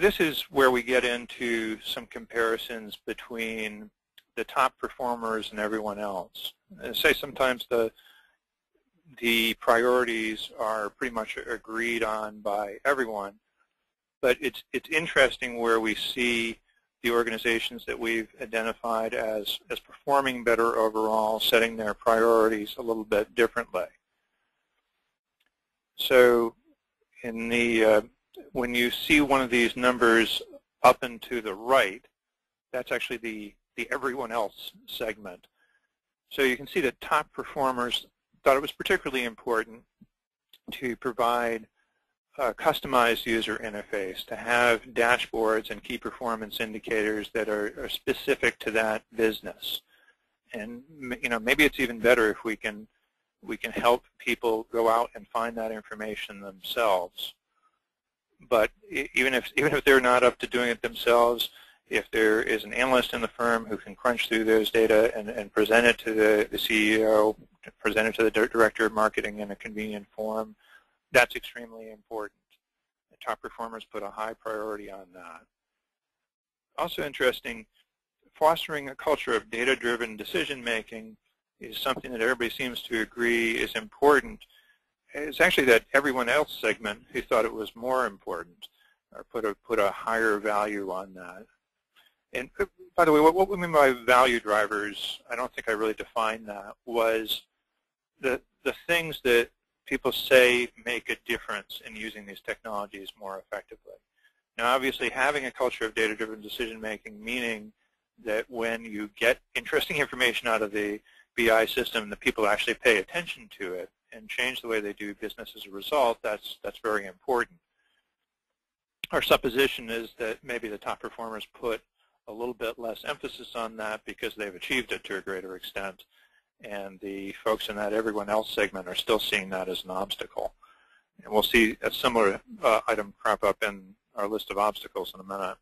this is where we get into some comparisons between the top performers and everyone else. And say sometimes the priorities are pretty much agreed on by everyone, but it's interesting where we see the organizations that we've identified as performing better overall, setting their priorities a little bit differently. So in the when you see one of these numbers up and to the right, that's actually the everyone else segment. So you can see that top performers thought it was particularly important to provide a customized user interface, to have dashboards and key performance indicators that are specific to that business. And maybe it's even better if we can help people go out and find that information themselves. But even if they're not up to doing it themselves, if there is an analyst in the firm who can crunch through those data and present it to the CEO, present it to the director of marketing in a convenient form, that's extremely important. The top performers put a high priority on that. Also interesting, fostering a culture of data-driven decision-making is something that everybody seems to agree is important. It's actually that everyone else segment who thought it was more important, or put a higher value on that. And by the way, what we mean by value drivers, I don't think I really defined that, was the things that people say make a difference in using these technologies more effectively. Now, obviously, having a culture of data-driven decision-making, meaning that when you get interesting information out of the BI system, the people actually pay attention to it and change the way they do business as a result, that's very important. Our supposition is that maybe the top performers put a little bit less emphasis on that because they've achieved it to a greater extent, and the folks in that everyone else segment are still seeing that as an obstacle. And we'll see a similar item crop up in our list of obstacles in a minute.